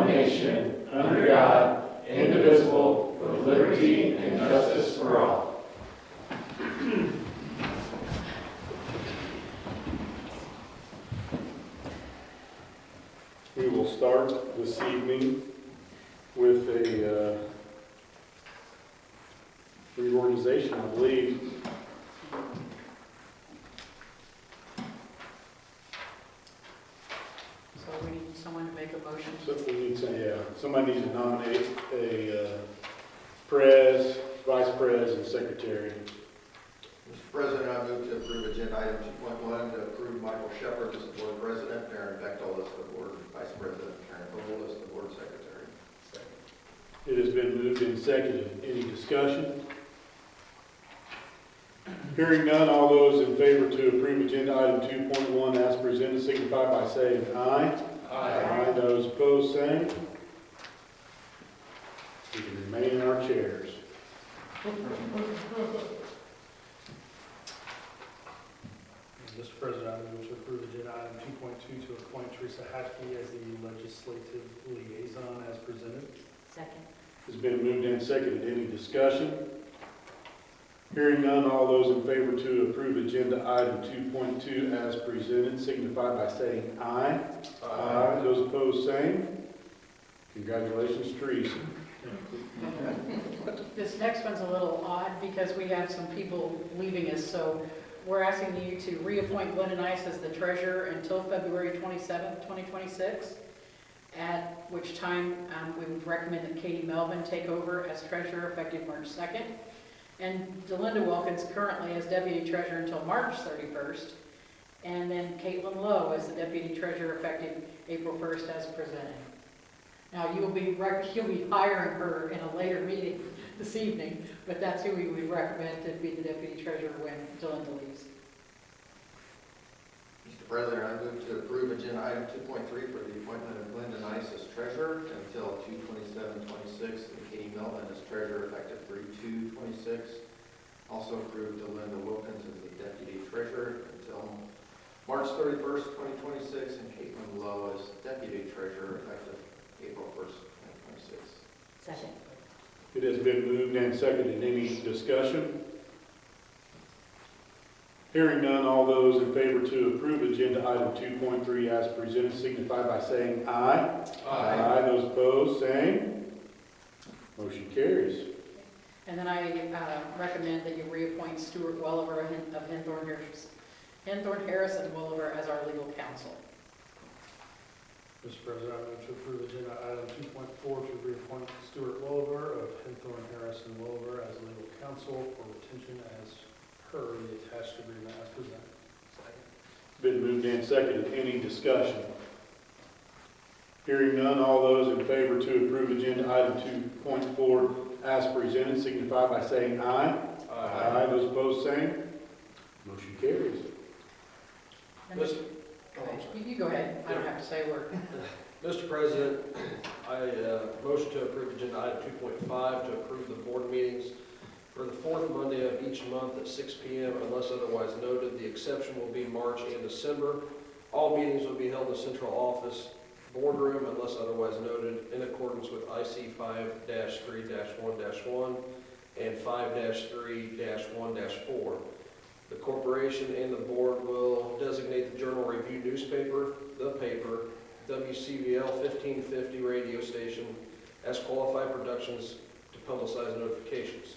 nation, under God, indivisible, with liberty and justice for all. We will start this evening with a reorganization, I believe. So we need someone to make a motion. So we need to, somebody needs to nominate a pres, vice pres, and secretary. Mr. President, I move to approve agenda item 2.1 to approve Michael Shepard as the board president, Aaron Bechtel as the board vice president, Karen Vogel as the board secretary. It has been moved and seconded. Any discussion? Hearing none, all those in favor to approve agenda item 2.1 as presented signify by saying aye. Aye. Those opposed, same. We can remain in our chairs. Mr. President, I move to approve agenda item 2.2 to appoint Teresa Hatchke as the legislative liaison as presented. Second. It's been moved and seconded. Any discussion? Hearing none, all those in favor to approve agenda item 2.2 as presented signify by saying aye. Aye. Those opposed, same. Congratulations, Teresa. This next one's a little odd because we have some people leaving us, so we're asking you to reappoint Glenda Nice as the treasurer until February 27th, 2026, at which time we would recommend that Katie Melvin take over as treasurer effective March 2nd, and Delinda Wilkins currently as deputy treasurer until March 31st, and then Caitlin Lowe as the deputy treasurer effective April 1st as presented. Now, you'll be hiring her in a later meeting this evening, but that's who we would recommend to be the deputy treasurer when Delinda leaves. Mr. President, I move to approve agenda item 2.3 for the appointment of Glenda Nice as treasurer until 2/27/26 and Katie Melvin as treasurer effective 3/2/26. Also approve Delinda Wilkins as the deputy treasurer until March 31st, 2026, and Caitlin Lowe as deputy treasurer effective April 1st, 2026. Second. It has been moved and seconded. Any discussion? Hearing none, all those in favor to approve agenda item 2.3 as presented signify by saying aye. Aye. Those opposed, same. Motion carries. And then I recommend that you reappoint Stuart Welliver of Henthorne Harris and Welliver as our legal counsel. Mr. President, I move to approve agenda item 2.4 to reappoint Stuart Welliver of Henthorne Harris and Welliver as legal counsel for retention as per the attached agreement as presented. Second. Been moved and seconded. Any discussion? Hearing none, all those in favor to approve agenda item 2.4 as presented signify by saying aye. Aye. Those opposed, same. Motion carries. You go ahead. I don't have to say a word. Mr. President, I motion to approve agenda item 2.5 to approve the board meetings for the fourth Monday of each month at 6 p.m. unless otherwise noted. The exception will be March and December. All meetings will be held in the central office boardroom unless otherwise noted in accordance with IC 5-3-1-1 and 5-3-1-4. The corporation and the board will designate the Journal Review newspaper, the paper, WCVL 1550 radio station as qualified productions to publicize notifications.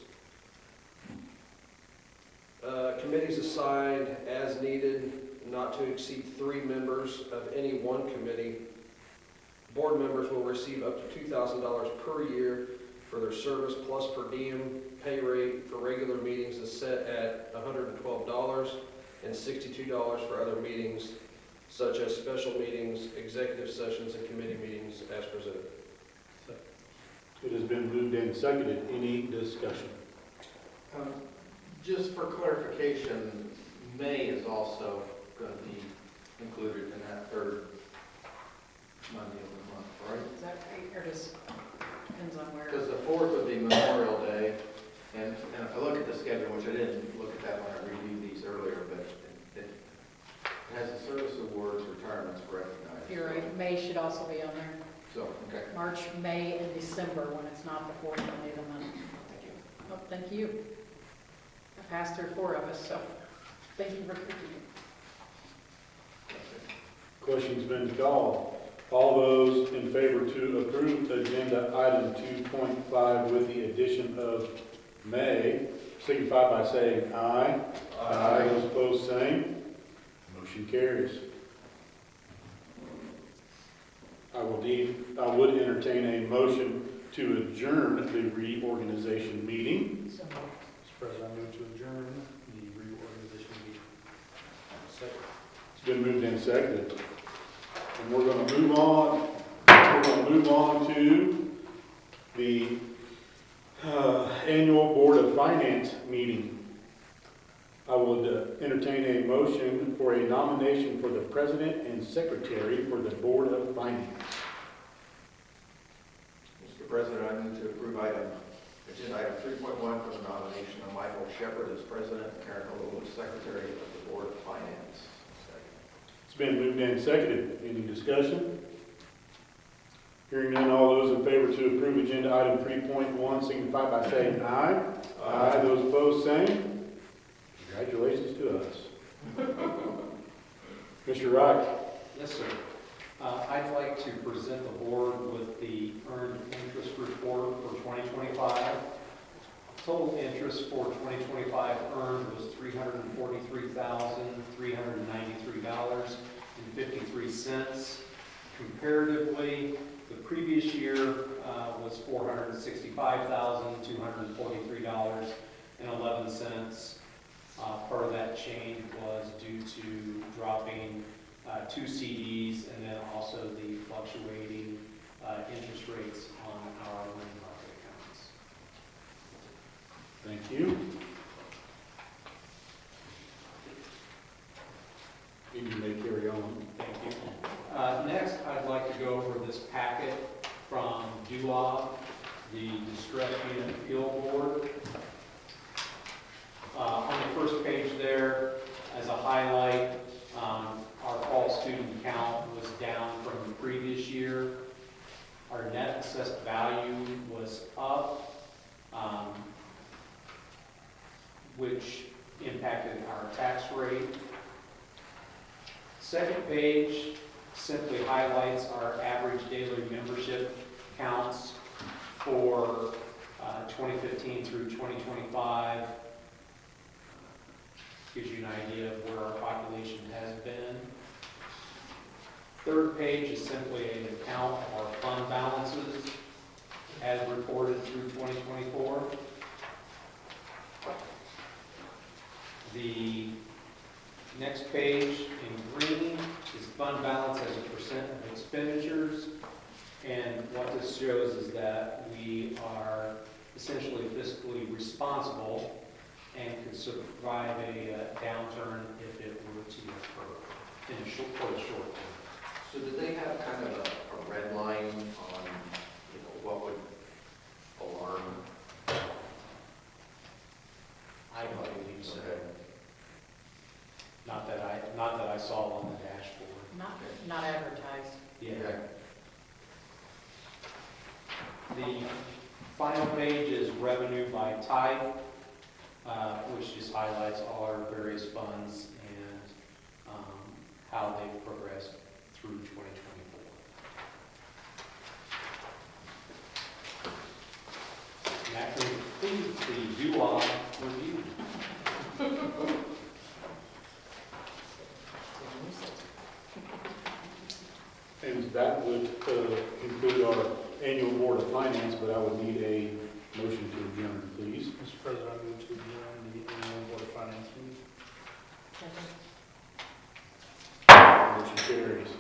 Committees assigned as needed, not to exceed 3 members of any one committee. Board members will receive up to $2,000 per year for their service plus per diem. Pay rate for regular meetings is set at $112 and $62 for other meetings such as special meetings, executive sessions, and committee meetings as presented. It has been moved and seconded. Any discussion? Just for clarification, May is also going to be included in that third Monday of the month, right? Is that right? Or just depends on where? Because the 4th would be Memorial Day, and if I look at the schedule, which I didn't look at that when I reviewed these earlier, but it has the service awards, retirements recognized. You're right. May should also be on there. So, Okay. March, May, and December, when it's not the fourth Monday of the month. Thank you. Oh, thank you. I passed through 4 of us, so thank you for cooking. Question's been called. All those in favor to approve agenda item 2.5 with the addition of May, signify by saying aye. Aye. Those opposed, same. Motion carries. I would entertain a motion to adjourn the reorganization meeting. So, Mr. President, I move to adjourn the reorganization meeting. Second. It's been moved and seconded. And we're going to move on. We're going to move on to the annual Board of Finance meeting. I would entertain a motion for a nomination for the President and Secretary for the Board of Finance. Mr. President, I move to approve agenda item 3.1 for the nomination of Michael Shepard as President and Karen Hollow as Secretary of the Board of Finance. It's been moved and seconded. Any discussion? Hearing none, all those in favor to approve agenda item 3.1 signify by saying aye. Aye. Those opposed, same. Congratulations to us. Mr. Wright. Yes, sir. I'd like to present the board with the earned interest report for 2025. Total interest for 2025 earned was $343,393.53. Comparatively, the previous year was $465,243.11. Part of that change was due to dropping 2 CDs and then also the fluctuating interest rates on our money market accounts. Thank you. You may carry on. Thank you. Next, I'd like to go over this packet from DULOB, the Distress Unit Appeal Board. On the first page there, as a highlight, our fall student count was down from the previous year. Our net assessed value was up, which impacted our tax rate. Second page simply highlights our average daily membership counts for 2015 through 2025. Gives you an idea of where our population has been. Third page is simply an account of our fund balances as reported through 2024. The next page in green is fund balance as a percent of expenditures. And what this shows is that we are essentially fiscally responsible and could survive a downturn if it were to occur for the short term. So did they have kind of a red line on, what would alarm? I don't believe so. Okay. Not that I saw on the dashboard. Not advertised. Yeah. Okay. The final page is revenue by type, which just highlights all our various funds and how they've progressed through 2024. And that concludes the DULOB review. And that would conclude our annual Board of Finance, but I would need a motion to adjourn, please. Mr. President, I move to adjourn the annual Board of Finance meeting. Motion carries.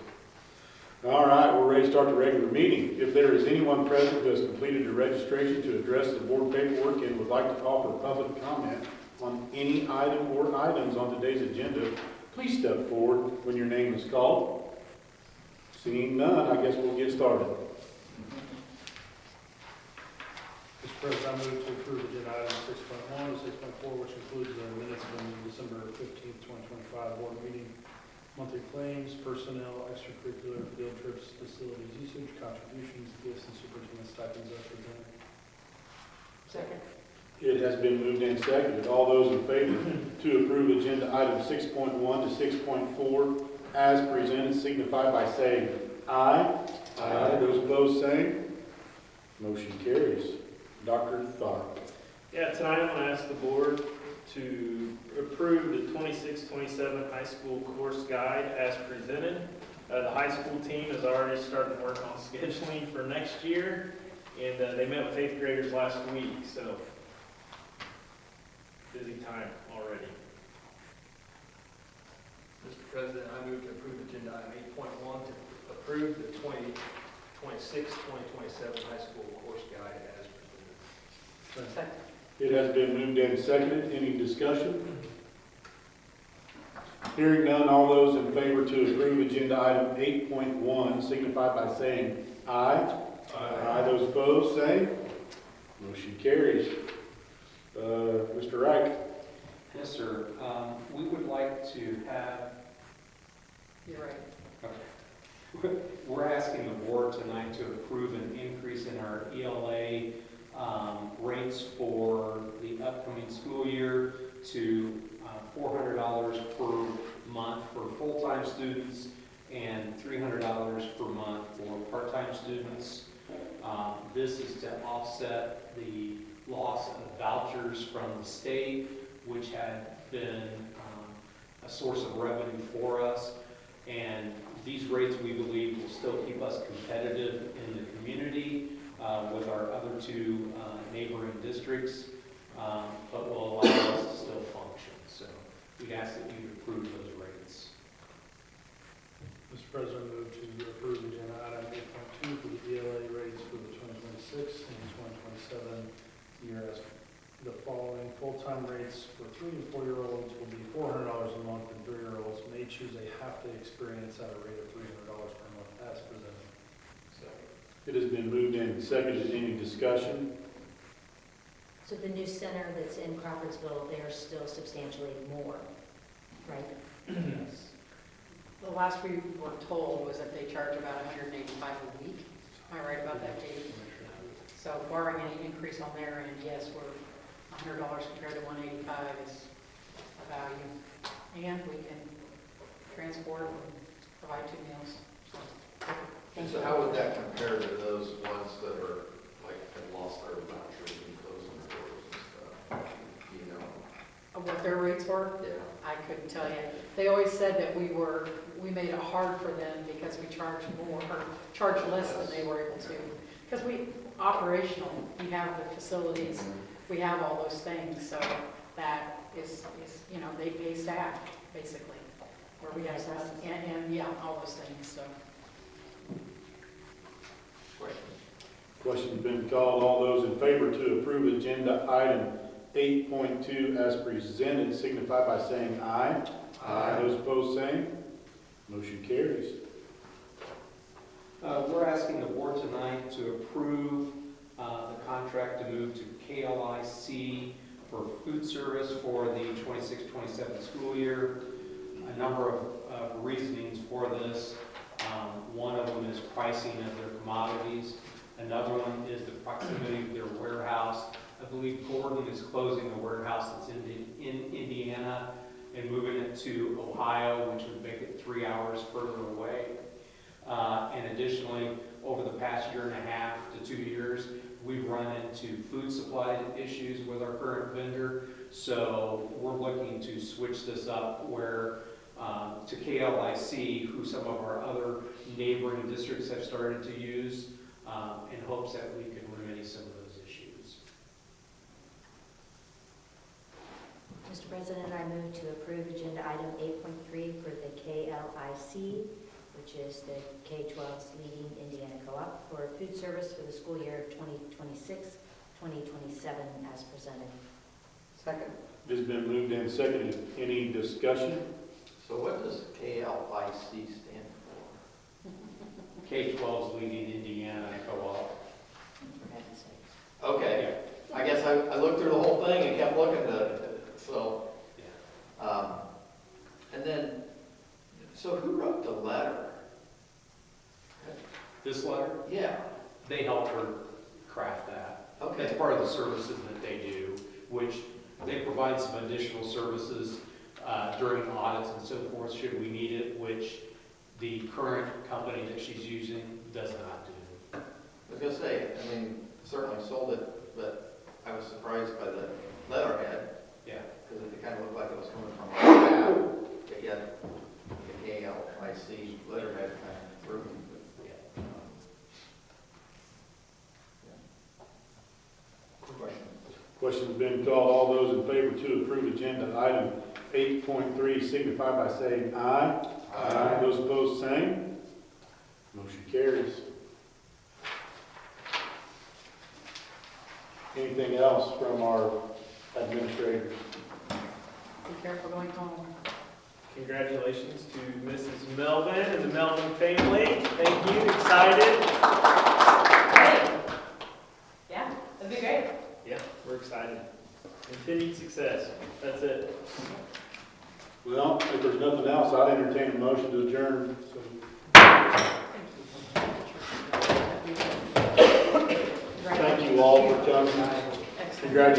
All right, we're ready to start the regular meeting. If there is anyone present who has completed a registration to address the board paperwork and would like to offer public comment on any item or items on today's agenda, please step forward when your name is called. Seeing none, I guess we'll get started. Mr. President, I move to approve agenda items 6.1 to 6.4, which includes the minutes from the December 15th, 2025 board meeting, monthly claims, personnel, extracurricular, field trips, facilities usage, contributions, stipends as presented. Second. It has been moved and seconded. All those in favor to approve agenda item 6.1 to 6.4 as presented signify by saying aye. Aye. Those opposed, same. Motion carries. Dr. Tharp. Yeah, tonight I'm going to ask the board to approve the 26-27 high school course guide as presented. The high school team has already started to work on scheduling for next year, and they met with 8th graders last week, so busy time already. Mr. President, I move to approve agenda item 8.1 to approve the 2026-2027 high school course guide as presented. Second. It has been moved and seconded. Any discussion? Hearing none, all those in favor to approve agenda item 8.1 signify by saying aye. Aye. Those opposed, same. Motion carries. Mr. Reich. Yes, sir. We would like to have, You're right. we're asking the board tonight to approve an increase in our ELA rates for the upcoming school year to $400 per month for full-time students and $300 per month for part-time students. This is to offset the loss of vouchers from the state, which had been a source of revenue for us. And these rates, we believe, will still keep us competitive in the community with our other two neighboring districts, but will allow us to still function. So we'd ask that you approve those rates. Mr. President, I move to approve agenda item 8.2 for the ELA rates for the 2026 and 2027 year as the following. Full-time rates for 3 and 4-year-olds will be $400 a month, and 3-year-olds may choose a half-day experience at a rate of $300 per month as presented. It has been moved and seconded. Any discussion? So the new center that's in Crawfordsville, they're still substantially more, right? Yes. The last we were told was that they charge about $185 a week. Am I right about that, Katie? So barring any increase on their end, yes, we're $100 compared to $185 is a value. And we can transport and provide 2 meals. So, And so how would that compare to those ones that are, like, have lost their vouchers and closing their doors and stuff? Do you know? what their rates were? Yeah. I couldn't tell you. They always said that we made it hard for them because we charged more, or charged less than they were able to. Because operational, we have the facilities, we have all those things, so that is, they pay staff, basically, where we have some, and yeah, all those things, so. Question's been called. All those in favor to approve agenda item 8.2 as presented signify by saying aye. Aye. Those opposed, same. Motion carries. We're asking the board tonight to approve the contract to move to KLIC for food service for the 26-27 school year. A number of reasonings for this. One of them is pricing of their commodities. Another one is the proximity of their warehouse. I believe Gordon is closing the warehouse that's in Indiana and moving it to Ohio, which would make it 3 hours further away. And additionally, over the past 1.5 to 2 years, we've run into food supply issues with our current vendor. So we're looking to switch this up where to KLIC, who some of our other neighboring districts have started to use, in hopes that we can remedy some of those issues. Mr. President, I move to approve agenda item 8.3 for the KLIC, which is the K-12's leading Indiana co-op, for food service for the school year of 2026-2027 as presented. Second. It has been moved and seconded. Any discussion? So what does KLIC stand for? K-12's leading Indiana co-op. For heaven's sake. Okay, I guess I looked through the whole thing and kept looking at it, so. And then, so who wrote the letter? This letter, Yeah. they helped her craft that. Okay. That's part of the services that they do, which they provide some additional services during audits and so forth, should we need it, which the current company that she's using does not do. I was gonna say, I mean, certainly sold it, but I was surprised by the letterhead, Yeah. because it kind of looked like it was coming from a lab, but yet the KLIC letterhead kind of threw me. Question. Question's been called. All those in favor to approve agenda item 8.3 signify by saying aye. Aye. Those opposed, same. Motion carries. Anything else from our administrators? Be careful going home. Congratulations to Mrs. Melvin and the Melvin family. Thank you, excited. Great. Yeah, that'd be great. Yeah, we're excited. Continued success. That's it. Well, if there's nothing else, I'd entertain a motion to adjourn. Thank you all for coming. Excellent. Congratulations.